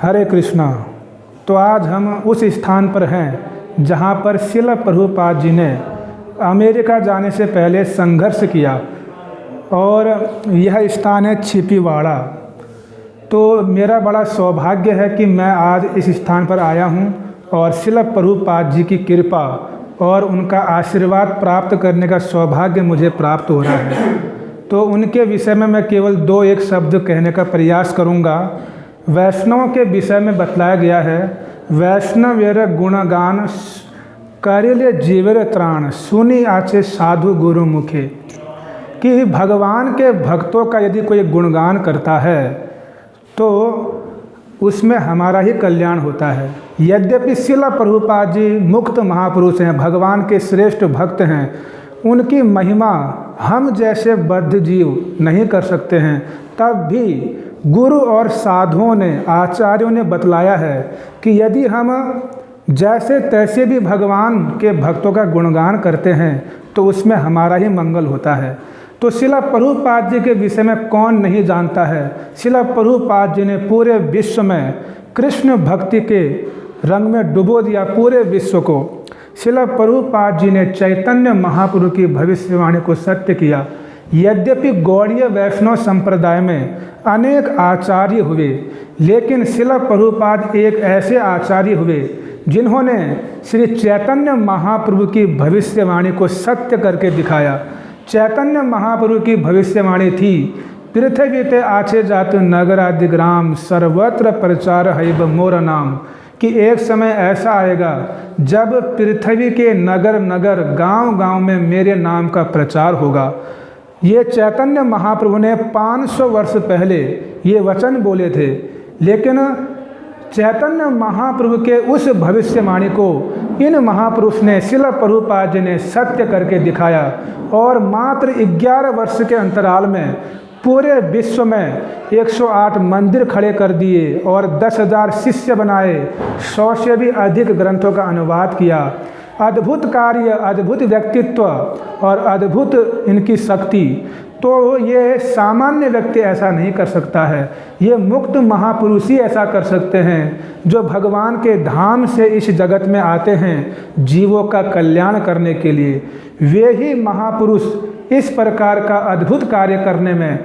हरे कृष्णा। तो आज हम उस स्थान पर हैं जहाँ पर शिला प्रभुपाद जी ने अमेरिका जाने से पहले संघर्ष किया और यह स्थान है छिपीवाड़ा। तो मेरा बड़ा सौभाग्य है कि मैं आज इस स्थान पर आया हूँ और शिला प्रभुपाद जी की कृपा और उनका आशीर्वाद प्राप्त करने का सौभाग्य मुझे प्राप्त हो रहा है। तो उनके विषय में मैं केवल 2-1 शब्द कहने का प्रयास करूँगा। वैष्णवों के विषय में बतलाया गया है, वैष्णवेर गुणगान करिले जीवेर त्राण सुनी आचे साधु गुरु मुखे। कि भगवान के भक्तों का यदि कोई गुणगान करता है तो उसमें हमारा ही कल्याण होता है। यद्यपि शिला प्रभुपाद जी मुक्त महापुरुष हैं, भगवान के श्रेष्ठ भक्त हैं, उनकी महिमा हम जैसे बद्ध जीव नहीं कर सकते हैं, तब भी गुरु और साधुओं ने, आचार्यों ने बतलाया है कि यदि हम जैसे तैसे भी भगवान के भक्तों का गुणगान करते हैं तो उसमें हमारा ही मंगल होता है। तो शिला प्रभुपाद जी के विषय में कौन नहीं जानता है। शिला प्रभुपाद जी ने पूरे विश्व में कृष्ण भक्ति के रंग में डुबो दिया पूरे विश्व को। शिला प्रभुपाद जी ने चैतन्य महाप्रभु की भविष्यवाणी को सत्य किया। यद्यपि गौड़ीय वैष्णव संप्रदाय में अनेक आचार्य हुए, लेकिन शिला प्रभुपाद एक ऐसे आचार्य हुए जिन्होंने श्री चैतन्य महाप्रभु की भविष्यवाणी को सत्य करके दिखाया। चैतन्य महाप्रभु की भविष्यवाणी थी, पृथ्वी ते आछे जात नगरादि ग्राम सर्वत्र प्रचार हैब मोर नाम। कि एक समय ऐसा आएगा जब पृथ्वी के नगर नगर गांव गांव में मेरे नाम का प्रचार होगा। ये चैतन्य महाप्रभु ने 500 वर्ष पहले ये वचन बोले थे, लेकिन चैतन्य महाप्रभु के उस भविष्यवाणी को इन महापुरुष ने, शिला प्रभुपाद जी ने सत्य करके दिखाया और मात्र 11 वर्ष के अंतराल में पूरे विश्व में 108 मंदिर खड़े कर दिए और 10,000 शिष्य बनाए, 100 से भी अधिक ग्रंथों का अनुवाद किया। अद्भुत कार्य, अद्भुत व्यक्तित्व और अद्भुत इनकी शक्ति। तो ये सामान्य व्यक्ति ऐसा नहीं कर सकता है, ये मुक्त महापुरुष ही ऐसा कर सकते हैं जो भगवान के धाम से इस जगत में आते हैं जीवों का कल्याण करने के लिए। वे ही महापुरुष इस प्रकार का अद्भुत कार्य करने में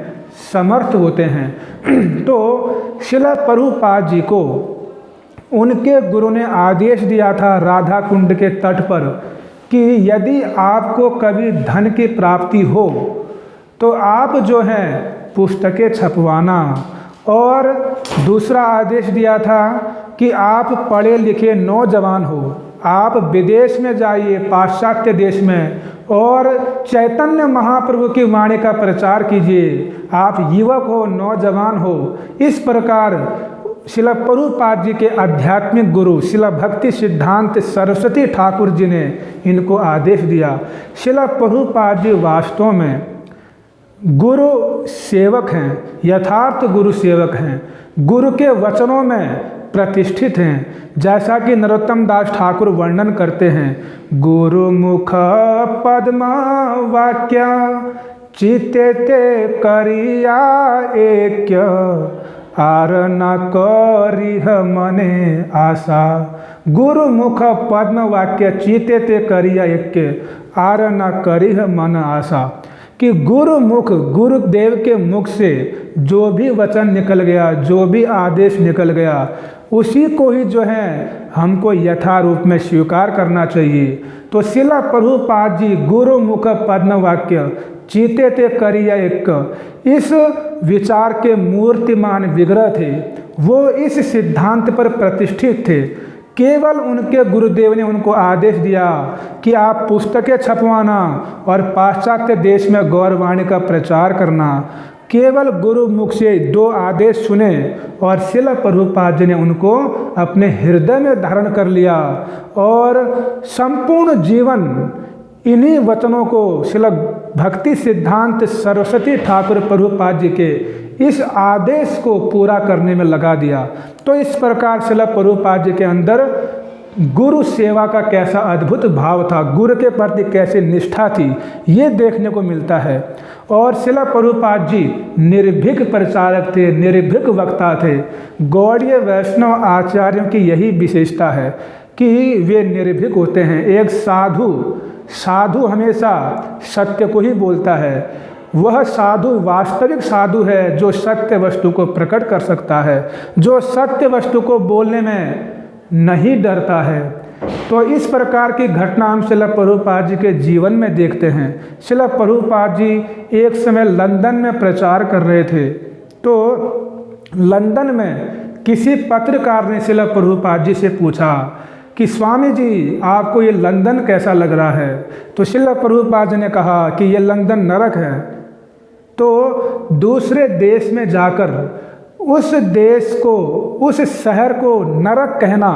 समर्थ होते हैं। तो शिला प्रभुपाद जी को उनके गुरु ने आदेश दिया था राधा कुंड के तट पर कि यदि आपको कभी धन की प्राप्ति हो तो आप जो हैं पुस्तकें छपवाना। और दूसरा आदेश दिया था कि आप पढ़े लिखे नौजवान हो, आप विदेश में जाइए, पाश्चात्य देश में, और चैतन्य महाप्रभु की वाणी का प्रचार कीजिए। आप युवक हो, नौजवान हो। इस प्रकार शिला प्रभुपाद जी के आध्यात्मिक गुरु शिला भक्ति सिद्धांत सरस्वती ठाकुर जी ने इनको आदेश दिया। शिला प्रभुपाद जी वास्तव में गुरु सेवक हैं, यथार्थ गुरु सेवक हैं, गुरु के वचनों में प्रतिष्ठित हैं। जैसा कि नरोत्तम दास ठाकुर वर्णन करते हैं, गुरु मुख पद्म वाक्य चित्ते ते करिया ऐक्य आर न करिह मने आशा। गुरु मुख पद्म वाक्य चित्ते ते करिया ऐक्य आर न करिह मन आशा। कि गुरु मुख, गुरुदेव के मुख से जो भी वचन निकल गया, जो भी आदेश निकल गया, उसी को ही जो है हमको यथा रूप में स्वीकार करना चाहिए। तो शिला प्रभुपाद जी गुरु मुख पद्म वाक्य चीते ते करिया एक, इस विचार के मूर्तिमान विग्रह थे। वो इस सिद्धांत पर प्रतिष्ठित थे। केवल उनके गुरुदेव ने उनको आदेश दिया कि आप पुस्तकें छपवाना और पाश्चात्य देश में गौरवाणी का प्रचार करना। केवल गुरु मुख से 2 आदेश सुने और शिला प्रभुपाद जी ने उनको अपने हृदय में धारण कर लिया और संपूर्ण जीवन इन्हीं वचनों को शिला भक्ति सिद्धांत सरस्वती ठाकुर प्रभुपाद जी के इस आदेश को पूरा करने में लगा दिया। तो इस प्रकार शिला प्रभुपाद जी के अंदर गुरु सेवा का कैसा अद्भुत भाव था, गुरु के प्रति कैसे निष्ठा थी, ये देखने को मिलता है। और श्रील प्रभुपाद जी निर्भीक प्रचारक थे, निर्भीक वक्ता थे। गौड़ीय वैष्णव आचार्यों की यही विशेषता है कि वे निर्भीक होते हैं। एक साधु हमेशा सत्य को ही बोलता है। वह साधु वास्तविक साधु है जो सत्य वस्तु को प्रकट कर सकता है, जो सत्य वस्तु को बोलने में नहीं डरता है। तो इस प्रकार की घटना हम श्रील प्रभुपाद जी के जीवन में देखते हैं। श्रील प्रभुपाद जी एक समय लंदन में प्रचार कर रहे थे, तो लंदन में किसी पत्रकार ने श्रील प्रभुपाद जी से पूछा कि स्वामी जी आपको ये लंदन कैसा लग रहा है। तो श्रील प्रभुपाद जी ने कहा कि ये लंदन नरक है। तो दूसरे देश में जाकर उस देश को, उस शहर को नरक कहना,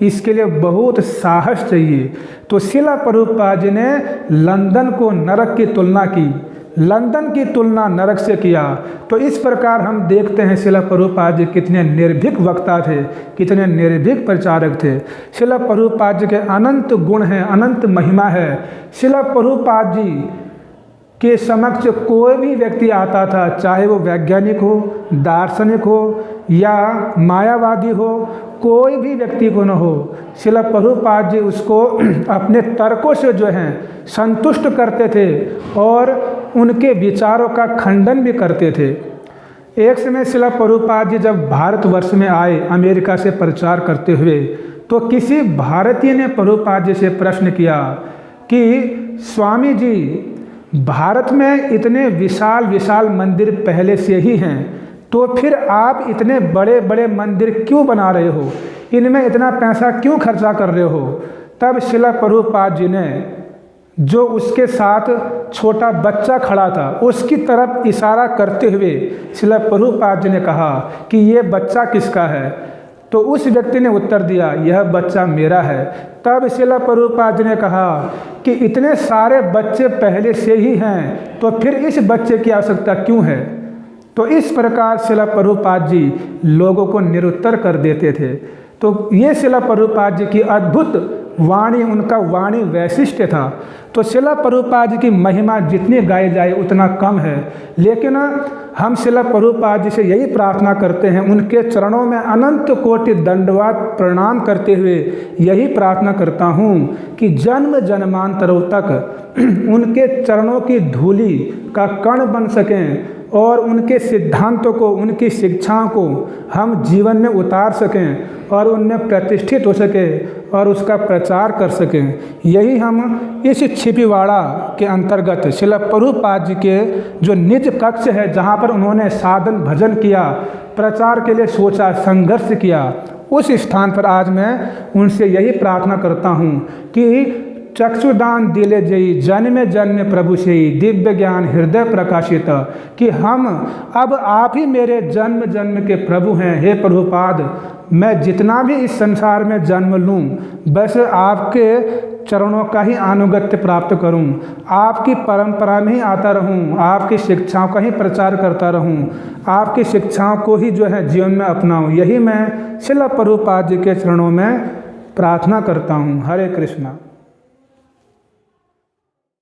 इसके लिए बहुत साहस चाहिए। तो श्रील प्रभुपाद जी ने लंदन को नरक की तुलना की, लंदन की तुलना नरक से किया। तो इस प्रकार हम देखते हैं श्रील प्रभुपाद जी कितने निर्भीक वक्ता थे, कितने निर्भीक प्रचारक थे। श्रील प्रभुपाद जी के अनंत गुण हैं, अनंत महिमा है। श्रील प्रभुपाद जी के समक्ष कोई भी व्यक्ति आता था, चाहे वो वैज्ञानिक हो, दार्शनिक हो या मायावादी हो, कोई भी व्यक्ति को न हो, श्रील प्रभुपाद जी उसको अपने तर्कों से जो हैं संतुष्ट करते थे और उनके विचारों का खंडन भी करते थे। एक समय श्रील प्रभुपाद जी जब भारतवर्ष में आए अमेरिका से प्रचार करते हुए, तो किसी भारतीय ने प्रभुपाद जी से प्रश्न किया कि स्वामी जी, भारत में इतने विशाल विशाल मंदिर पहले से ही हैं, तो फिर आप इतने बड़े बड़े मंदिर क्यों बना रहे हो, इनमें इतना पैसा क्यों खर्चा कर रहे हो। तब श्रील प्रभुपाद जी ने, जो उसके साथ छोटा बच्चा खड़ा था, उसकी तरफ इशारा करते हुए श्रील प्रभुपाद जी ने कहा कि ये बच्चा किसका है। तो उस व्यक्ति ने उत्तर दिया, यह बच्चा मेरा है। तब श्रील प्रभुपाद जी ने कहा कि इतने सारे बच्चे पहले से ही हैं, तो फिर इस बच्चे की आवश्यकता क्यों है। तो इस प्रकार श्रील प्रभुपाद जी लोगों को निरुत्तर कर देते थे। तो ये श्रील प्रभुपाद जी की अद्भुत वाणी, उनका वाणी वैशिष्ट्य था। तो श्रील प्रभुपाद जी की महिमा जितनी गाई जाए उतना कम है, लेकिन हम श्रील प्रभुपाद जी से यही प्रार्थना करते हैं, उनके चरणों में अनंत कोटि दंडवत प्रणाम करते हुए यही प्रार्थना करता हूँ कि जन्म जन्मांतरों तक उनके चरणों की धूलि का कण बन सकें और उनके सिद्धांतों को, उनकी शिक्षाओं को हम जीवन में उतार सकें और उनमें प्रतिष्ठित हो सके और उसका प्रचार कर सकें। यही हम इस छिपीवाड़ा के अंतर्गत श्रील प्रभुपाद जी के जो निज कक्ष है, जहाँ पर उन्होंने साधन भजन किया, प्रचार के लिए सोचा, संघर्ष किया, उस स्थान पर आज मैं उनसे यही प्रार्थना करता हूँ कि चक्षुदान दिले जई जन्म जन्म प्रभु से दिव्य ज्ञान हृदय प्रकाशित, कि हम अब आप ही मेरे जन्म जन्म के प्रभु हैं। हे प्रभुपाद, मैं जितना भी इस संसार में जन्म लूँ, बस आपके चरणों का ही अनुगत्य प्राप्त करूं, आपकी परंपरा में ही आता रहूं, आपकी शिक्षाओं का ही प्रचार करता रहूं, आपकी शिक्षाओं को ही जो है जीवन में अपनाऊं। यही मैं श्रील प्रभुपाद जी के चरणों में प्रार्थना करता हूं। हरे कृष्णा।